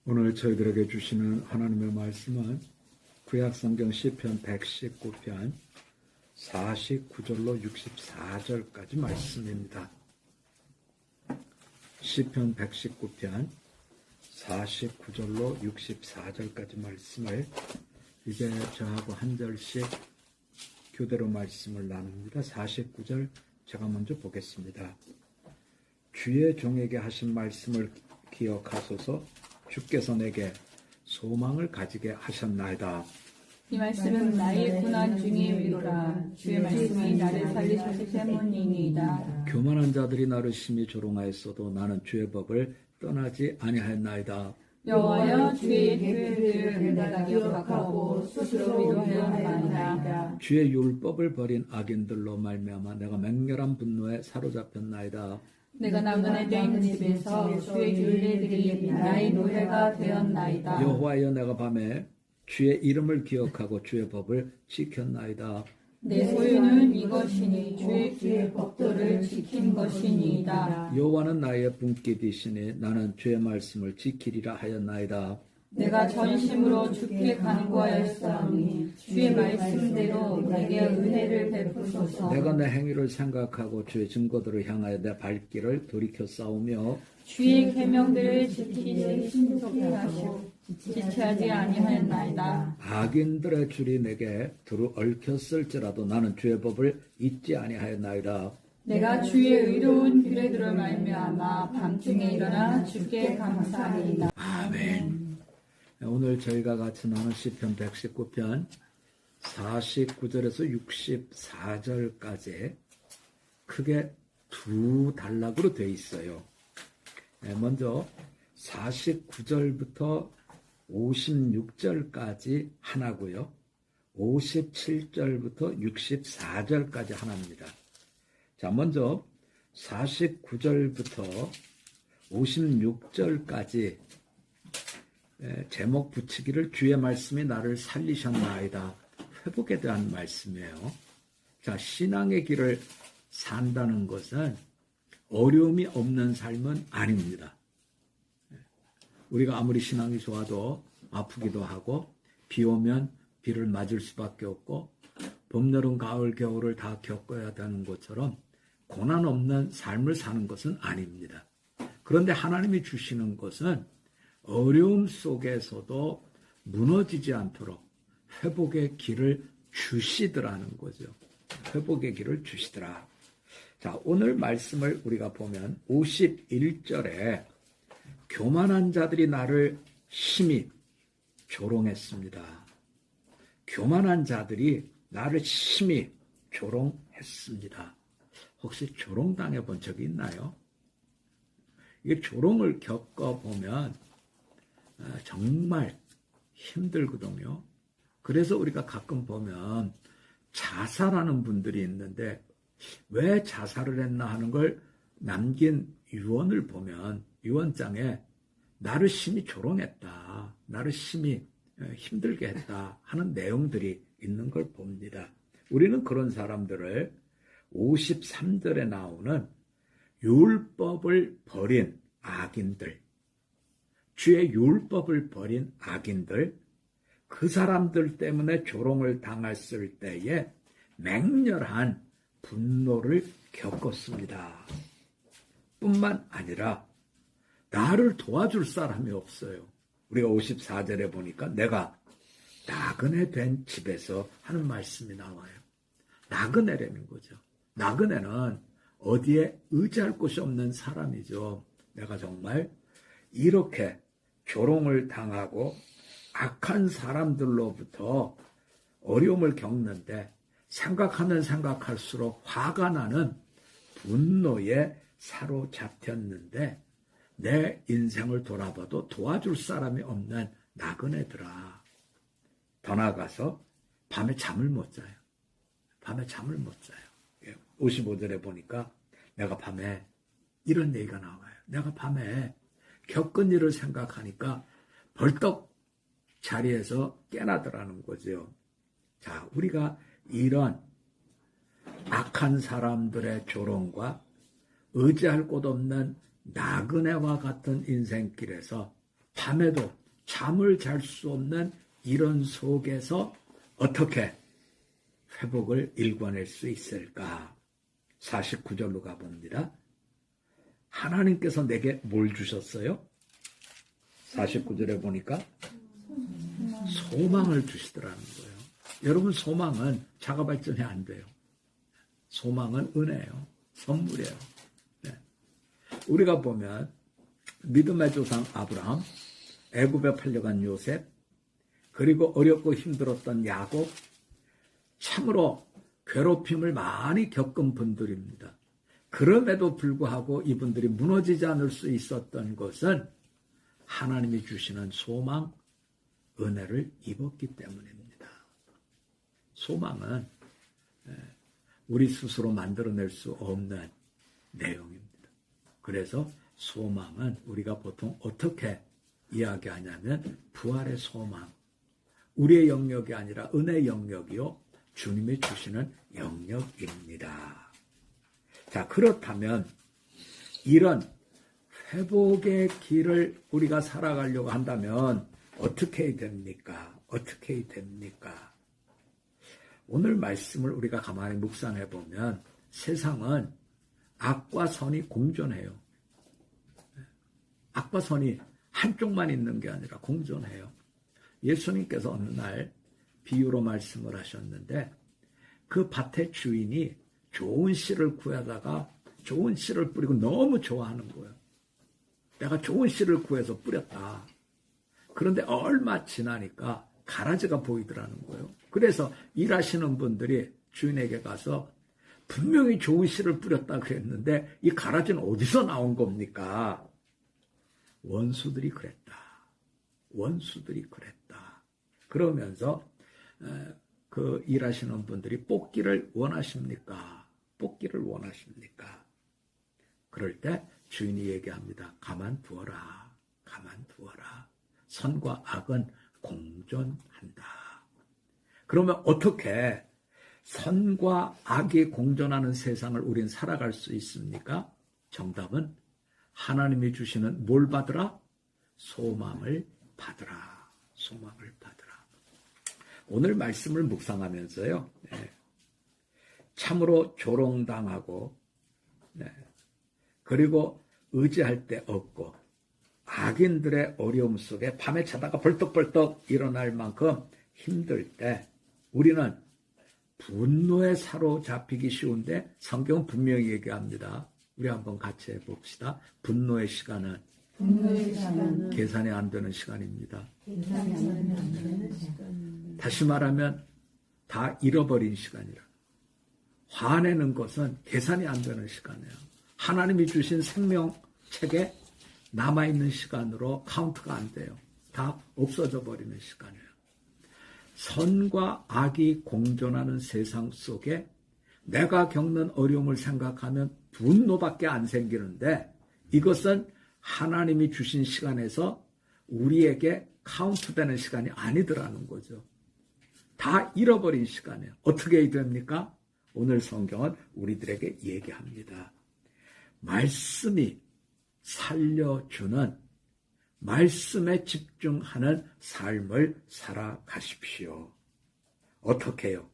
오늘 저희들에게 주시는 하나님의 말씀은 구약성경 시편 119편 49절로 64절까지 말씀입니다. 시편 119편 49절로 64절까지 말씀을 이제 저하고 한 절씩 교대로 말씀을 나눕니다. 49절 제가 먼저 보겠습니다. 주의 종에게 하신 말씀을 기억하소서. 주께서 내게 소망을 가지게 하셨나이다. 이 말씀은 나의 고난 중의 위로라. 주의 말씀이 나를 살리셨기 때문이니이다. 교만한 자들이 나를 심히 조롱하였어도 나는 주의 법을 떠나지 아니하였나이다. 여호와여, 주의 계획을 내가 기억하고 스스로 위로하였나이다. 주의 율법을 버린 악인들로 말미암아 내가 맹렬한 분노에 사로잡혔나이다. 내가 나그네 된 집에서 주의 율례들이 나의 노래가 되었나이다. 여호와여, 내가 밤에 주의 이름을 기억하고 주의 법을 지켰나이다. 내 소유는 이것이니 주의 법도를 지킨 것이니이다. 여호와는 나의 분깃이시니 나는 주의 말씀을 지키리라 하였나이다. 내가 전심으로 주께 간구하였사오니 주의 말씀대로 내게 은혜를 베푸소서. 내가 내 행위를 생각하고 주의 증거들을 향하여 내 발길을 돌이켜 싸우며 주의 계명들을 지키시 신속히 하시고 지체하지 아니하였나이다. 악인들의 줄이 내게 두루 얽혔을지라도 나는 주의 법을 잊지 아니하였나이다. 내가 주의 의로운 규례들을 말미암아 밤중에 일어나 주께 감사하리이다. 아멘. 오늘 저희가 같이 나눈 시편 119편 49절에서 64절까지 크게 두 단락으로 되어 있어요. 먼저 49절부터 56절까지 하나고요. 57절부터 64절까지 하나입니다. 자, 먼저 49절부터 56절까지 제목 붙이기를 주의 말씀이 나를 살리셨나이다. 회복에 대한 말씀이에요. 자, 신앙의 길을 산다는 것은 어려움이 없는 삶은 아닙니다. 우리가 아무리 신앙이 좋아도 아프기도 하고 비 오면 비를 맞을 수밖에 없고 봄, 여름, 가을, 겨울을 다 겪어야 되는 것처럼 고난 없는 삶을 사는 것은 아닙니다. 그런데 하나님이 주시는 것은 어려움 속에서도 무너지지 않도록 회복의 길을 주시더라는 거죠. 회복의 길을 주시더라. 자, 오늘 말씀을 우리가 보면 51절에 교만한 자들이 나를 심히 조롱했습니다. 교만한 자들이 나를 심히 조롱했습니다. 혹시 조롱당해 본 적이 있나요? 이게 조롱을 겪어보면 정말 힘들거든요. 그래서 우리가 가끔 보면 자살하는 분들이 있는데 왜 자살을 했나 하는 걸 남긴 유언을 보면 유언장에 나를 심히 조롱했다, 나를 심히 힘들게 했다 하는 내용들이 있는 걸 봅니다. 우리는 그런 사람들을 53절에 나오는 율법을 버린 악인들, 주의 율법을 버린 악인들, 그 사람들 때문에 조롱을 당했을 때에 맹렬한 분노를 겪었습니다. 뿐만 아니라 나를 도와줄 사람이 없어요. 우리가 54절에 보니까 내가 나그네 된 집에서 하는 말씀이 나와요. 나그네라는 거죠. 나그네는 어디에 의지할 곳이 없는 사람이죠. 내가 정말 이렇게 조롱을 당하고 악한 사람들로부터 어려움을 겪는데 생각하면 생각할수록 화가 나는 분노에 사로잡혔는데 내 인생을 돌아봐도 도와줄 사람이 없는 나그네들아. 더 나아가서 밤에 잠을 못 자요. 밤에 잠을 못 자요. 55절에 보니까 내가 밤에 이런 얘기가 나와요. 내가 밤에 겪은 일을 생각하니까 벌떡 자리에서 깨나더라는 거죠. 자, 우리가 이런 악한 사람들의 조롱과 의지할 곳 없는 나그네와 같은 인생길에서 밤에도 잠을 잘 수 없는 이런 속에서 어떻게 회복을 일궈낼 수 있을까? 49절로 가봅니다. 하나님께서 내게 뭘 주셨어요? 49절에 보니까 소망을 주시더라는 거예요. 여러분, 소망은 자가 발전이 안 돼요. 소망은 은혜예요. 선물이에요. 네. 우리가 보면 믿음의 조상 아브라함, 애굽에 팔려간 요셉, 그리고 어렵고 힘들었던 야곱, 참으로 괴롭힘을 많이 겪은 분들입니다. 그럼에도 불구하고 이분들이 무너지지 않을 수 있었던 것은 하나님이 주시는 소망, 은혜를 입었기 때문입니다. 소망은 우리 스스로 만들어낼 수 없는 내용입니다. 그래서 소망은 우리가 보통 어떻게 이야기하냐면 부활의 소망, 우리의 영역이 아니라 은혜의 영역이요, 주님이 주시는 영역입니다. 자, 그렇다면 이런 회복의 길을 우리가 살아가려고 한다면 어떻게 해야 됩니까? 어떻게 해야 됩니까? 오늘 말씀을 우리가 가만히 묵상해 보면 세상은 악과 선이 공존해요. 악과 선이 한쪽만 있는 게 아니라 공존해요. 예수님께서 어느 날 비유로 말씀을 하셨는데 그 밭의 주인이 좋은 씨를 구하다가 좋은 씨를 뿌리고 너무 좋아하는 거예요. 내가 좋은 씨를 구해서 뿌렸다. 그런데 얼마 지나니까 가라지가 보이더라는 거예요. 그래서 일하시는 분들이 주인에게 가서 분명히 좋은 씨를 뿌렸다 그랬는데 이 가라지는 어디서 나온 겁니까? 원수들이 그랬다. 원수들이 그랬다. 그러면서 그 일하시는 분들이 뽑기를 원하십니까? 뽑기를 원하십니까? 그럴 때 주인이 얘기합니다. 가만두어라. 가만두어라. 선과 악은 공존한다. 그러면 어떻게 선과 악이 공존하는 세상을 우린 살아갈 수 있습니까? 정답은 하나님이 주시는 뭘 받으라? 소망을 받으라. 소망을 받으라. 오늘 말씀을 묵상하면서요. 참으로 조롱당하고 그리고 의지할 데 없고 악인들의 어려움 속에 밤에 자다가 벌떡벌떡 일어날 만큼 힘들 때 우리는 분노에 사로잡히기 쉬운데 성경은 분명히 얘기합니다. 우리 한번 같이 해봅시다. 분노의 시간은 계산이 안 되는 시간입니다. 다시 말하면 다 잃어버린 시간이라. 화내는 것은 계산이 안 되는 시간이에요. 하나님이 주신 생명책에 남아있는 시간으로 카운트가 안 돼요. 다 없어져 버리는 시간이에요. 선과 악이 공존하는 세상 속에 내가 겪는 어려움을 생각하면 분노밖에 안 생기는데 이것은 하나님이 주신 시간에서 우리에게 카운트되는 시간이 아니더라는 거죠. 다 잃어버린 시간이에요. 어떻게 해야 됩니까? 오늘 성경은 우리들에게 얘기합니다. 말씀이 살려주는 말씀에 집중하는 삶을 살아가십시오. 어떻게 해요?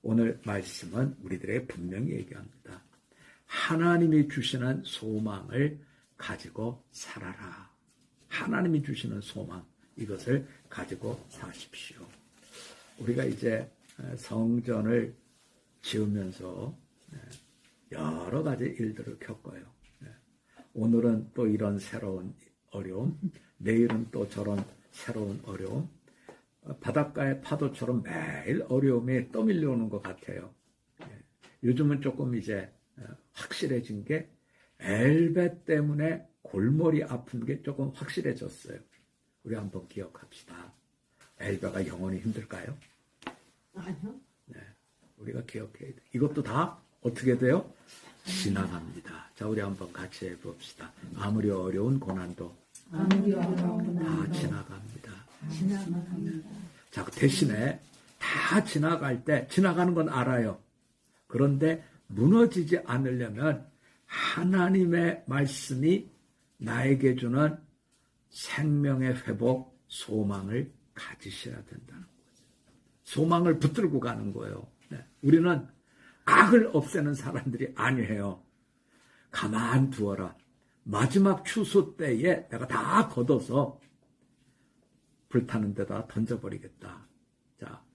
오늘 말씀은 우리들에게 분명히 얘기합니다. 하나님이 주시는 소망을 가지고 살아라. 하나님이 주시는 소망, 이것을 가지고 사십시오. 우리가 이제 성전을 지으면서 여러 가지 일들을 겪어요. 오늘은 또 이런 새로운 어려움, 내일은 또 저런 새로운 어려움, 바닷가의 파도처럼 매일 어려움이 떠밀려오는 것 같아요. 요즘은 조금 이제 확실해진 게 엘베 때문에 골머리 아픈 게 조금 확실해졌어요. 우리 한번 기억합시다. 엘베가 영원히 힘들까요? 아니요. 네, 우리가 기억해야 돼. 이것도 다 어떻게 돼요? 지나갑니다. 자, 우리 한번 같이 해봅시다. 아무리 어려운 고난도 다 지나갑니다. 자, 대신에 다 지나갈 때 지나가는 건 알아요. 그런데 무너지지 않으려면 하나님의 말씀이 나에게 주는 생명의 회복, 소망을 가지셔야 된다는 거죠. 소망을 붙들고 가는 거예요. 네. 우리는 악을 없애는 사람들이 아니에요. 가만 두어라. 마지막 추수 때에 내가 다 걷어서 불타는 데다 던져버리겠다. 자,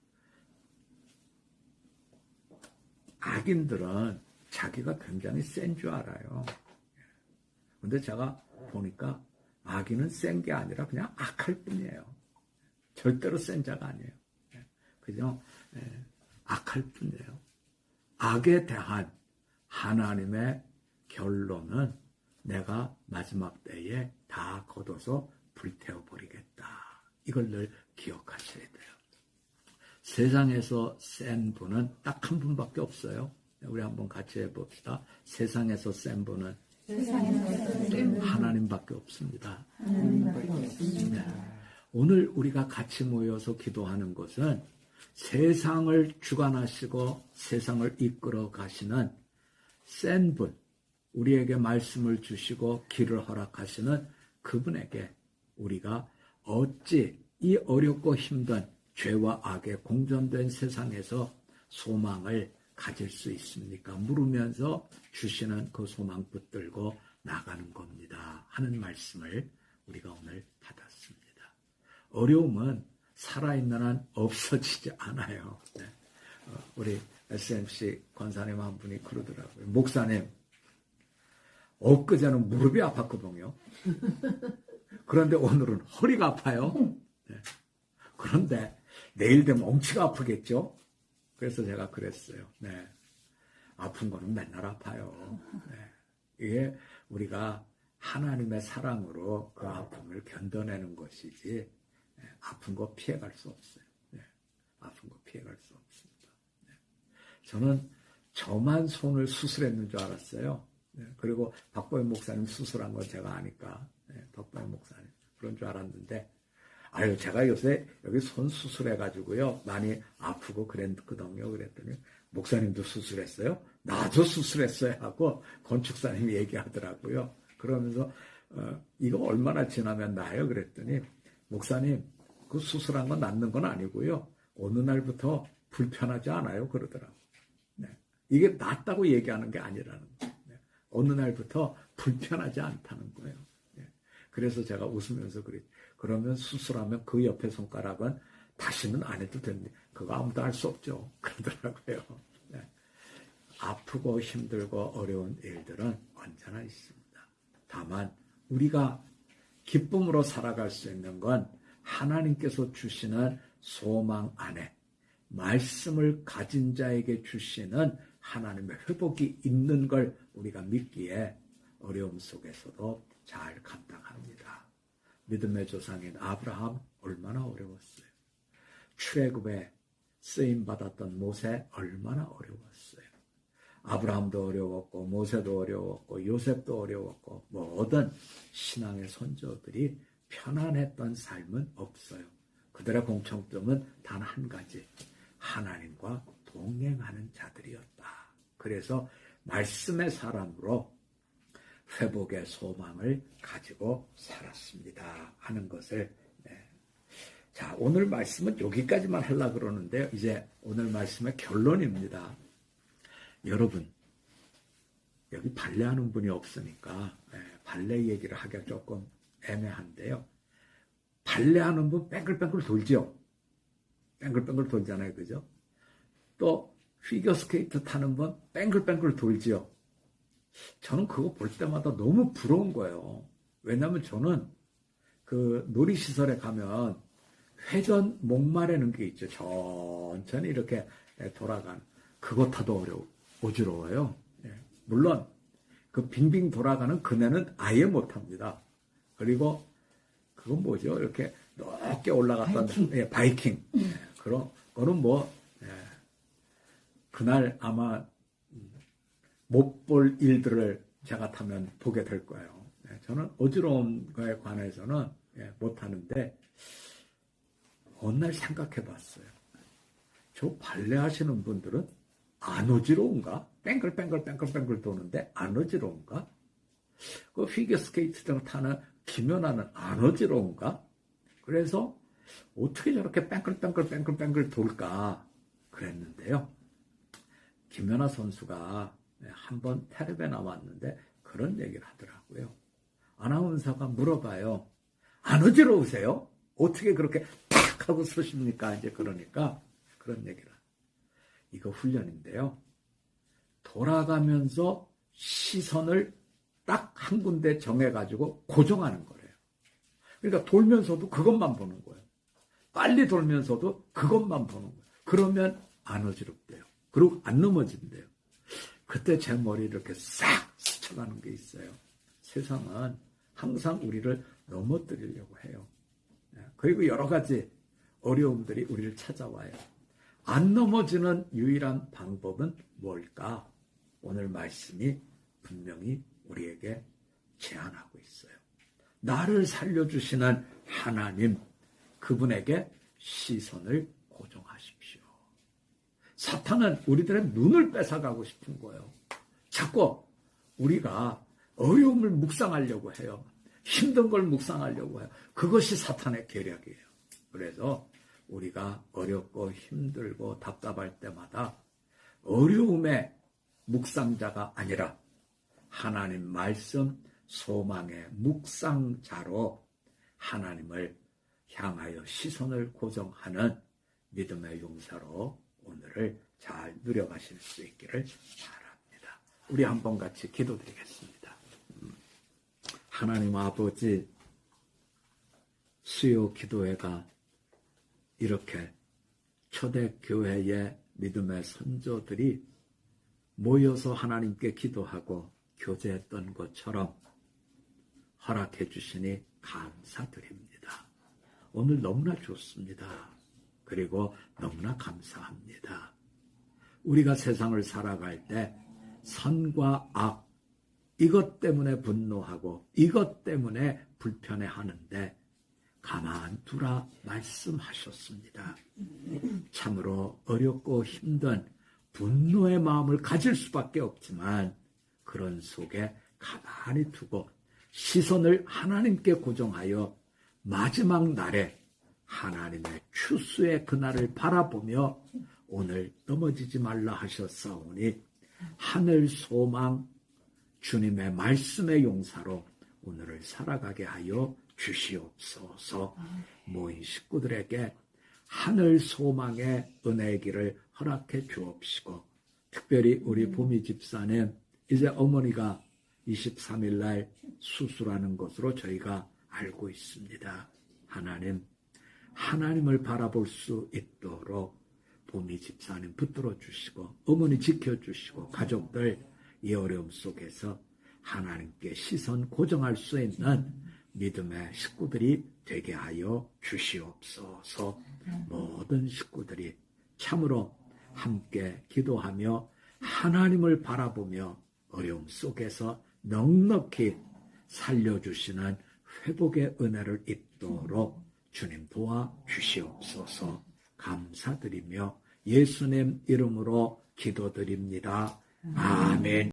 악인들은 자기가 굉장히 센 줄 알아요. 근데 제가 보니까 악인은 센 게 아니라 그냥 악할 뿐이에요. 절대로 센 자가 아니에요. 그죠? 악할 뿐이에요. 악에 대한 하나님의 결론은 내가 마지막 때에 다 걷어서 불태워버리겠다. 이걸 늘 기억하셔야 돼요. 세상에서 센 분은 딱 한 분밖에 없어요. 우리 한번 같이 해봅시다. 세상에서 센 분은 하나님밖에 없습니다. 네. 오늘 우리가 같이 모여서 기도하는 것은 세상을 주관하시고 세상을 이끌어 가시는 센 분, 우리에게 말씀을 주시고 길을 허락하시는 그분에게 우리가 어찌 이 어렵고 힘든 죄와 악에 공존된 세상에서 소망을 가질 수 있습니까? 물으면서 주시는 그 소망 붙들고 나가는 겁니다. 하는 말씀을 우리가 오늘 받았습니다. 어려움은 살아있는 한 없어지지 않아요. 네. 우리 SMC 권사님 한 분이 그러더라고요. 목사님, 엊그제는 무릎이 아팠거든요. 그런데 오늘은 허리가 아파요. 네. 그런데 내일 되면 엉치가 아프겠죠? 그래서 제가 그랬어요. 네. 아픈 거는 맨날 아파요. 네. 이게 우리가 하나님의 사랑으로 그 아픔을 견뎌내는 것이지, 네. 아픈 거 피해갈 수 없어요. 네. 아픈 거 피해갈 수 없습니다. 네. 저는 저만 손을 수술했는 줄 알았어요. 네. 그리고 박보현 목사님 수술한 건 제가 아니까, 네. 박보현 목사님 그런 줄 알았는데, 아유, 제가 요새 여기 손 수술해가지고요, 많이 아프고 그랬거든요. 그랬더니, 목사님도 수술했어요? 나도 수술했어요. 하고 건축사님이 얘기하더라고요. 그러면서, 이거 얼마나 지나면 나아요? 그랬더니, 목사님, 그 수술한 건 낫는 건 아니고요. 어느 날부터 불편하지 않아요? 그러더라고요. 네. 이게 낫다고 얘기하는 게 아니라는 거예요. 네. 어느 날부터 불편하지 않다는 거예요. 네. 그래서 제가 웃으면서 그랬죠. 그러면 수술하면 그 옆에 손가락은 다시는 안 해도 됩니다. 그거 아무도 할 수 없죠. 그러더라고요. 네. 아프고 힘들고 어려운 일들은 언제나 있습니다. 다만 우리가 기쁨으로 살아갈 수 있는 건 하나님께서 주시는 소망 안에 말씀을 가진 자에게 주시는 하나님의 회복이 있는 걸 우리가 믿기에 어려움 속에서도 잘 감당합니다. 믿음의 조상인 아브라함 얼마나 어려웠어요. 출애굽에 쓰임받았던 모세 얼마나 어려웠어요. 아브라함도 어려웠고 모세도 어려웠고 요셉도 어려웠고 모든 신앙의 선조들이 편안했던 삶은 없어요. 그들의 공통점은 단 한 가지, 하나님과 동행하는 자들이었다. 그래서 말씀의 사람으로 회복의 소망을 가지고 살았습니다 하는 것을, 자, 오늘 말씀은 여기까지만 하려고 그러는데요. 이제 오늘 말씀의 결론입니다. 여러분, 여기 발레하는 분이 없으니까 발레 얘기를 하기가 조금 애매한데요. 발레하는 분 뺑글뺑글 돌죠. 뺑글뺑글 돌잖아요. 그죠? 또 피겨스케이트 타는 분 뺑글뺑글 돌죠. 저는 그거 볼 때마다 너무 부러운 거예요. 왜냐하면 저는 그 놀이시설에 가면 회전 목마르는 게 있죠. 천천히 이렇게 돌아가는. 그거 타도 어지러워요. 물론 그 빙빙 돌아가는 그네는 아예 못합니다. 그리고 그건 뭐죠? 이렇게 높게 올라갔던 바이킹. 그거는 뭐 그날 아마 못 볼 일들을 제가 타면 보게 될 거예요. 저는 어지러운 거에 관해서는 못하는데 어느 날 생각해 봤어요. 저 발레 하시는 분들은 안 어지러운가? 뺑글뺑글 도는데 안 어지러운가? 그 피겨스케이트장 타는 김연아는 안 어지러운가? 그래서 어떻게 저렇게 뺑글뺑글 돌까 그랬는데요. 김연아 선수가 한번 텔레비에 나왔는데 그런 얘기를 하더라고요. 아나운서가 물어봐요. 안 어지러우세요? 어떻게 그렇게 탁 하고 서십니까? 이제 그러니까 그런 얘기를. 이거 훈련인데요. 돌아가면서 시선을 딱 한 군데 정해가지고 고정하는 거래요. 그러니까 돌면서도 그것만 보는 거예요. 빨리 돌면서도 그것만 보는 거예요. 그러면 안 어지럽대요. 그리고 안 넘어진대요. 그때 제 머리를 이렇게 싹 스쳐가는 게 있어요. 세상은 항상 우리를 넘어뜨리려고 해요. 그리고 여러 가지 어려움들이 우리를 찾아와요. 안 넘어지는 유일한 방법은 뭘까? 오늘 말씀이 분명히 우리에게 제안하고 있어요. 나를 살려주시는 하나님, 그분에게 시선을 고정하십시오. 사탄은 우리들의 눈을 뺏어가고 싶은 거예요. 자꾸 우리가 어려움을 묵상하려고 해요. 힘든 걸 묵상하려고 해요. 그것이 사탄의 계략이에요. 그래서 우리가 어렵고 힘들고 답답할 때마다 어려움의 묵상자가 아니라 하나님 말씀 소망의 묵상자로 하나님을 향하여 시선을 고정하는 믿음의 용사로 오늘을 잘 누려가실 수 있기를 바랍니다. 우리 한번 같이 기도드리겠습니다. 하나님 아버지, 수요 기도회가 이렇게 초대교회의 믿음의 선조들이 모여서 하나님께 기도하고 교제했던 것처럼 허락해 주시니 감사드립니다. 오늘 너무나 좋습니다. 그리고 너무나 감사합니다. 우리가 세상을 살아갈 때 선과 악, 이것 때문에 분노하고 이것 때문에 불편해하는데 가만두라 말씀하셨습니다. 참으로 어렵고 힘든 분노의 마음을 가질 수밖에 없지만 그런 속에 가만히 두고 시선을 하나님께 고정하여 마지막 날에 하나님의 추수의 그날을 바라보며 오늘 넘어지지 말라 하셨사오니 하늘 소망 주님의 말씀의 용사로 오늘을 살아가게 하여 주시옵소서. 모인 식구들에게 하늘 소망의 은혜의 길을 허락해 주옵시고 특별히 우리 보미 집사님 이제 어머니가 23일 날 수술하는 것으로 저희가 알고 있습니다. 하나님을 바라볼 수 있도록 보미 집사님 붙들어 주시고 어머니 지켜주시고 가족들 이 어려움 속에서 하나님께 시선 고정할 수 있는 믿음의 식구들이 되게 하여 주시옵소서. 모든 식구들이 참으로 함께 기도하며 하나님을 바라보며 어려움 속에서 넉넉히 살려주시는 회복의 은혜를 입도록 주님 도와 주시옵소서. 감사드리며 예수님 이름으로 기도드립니다. 아멘.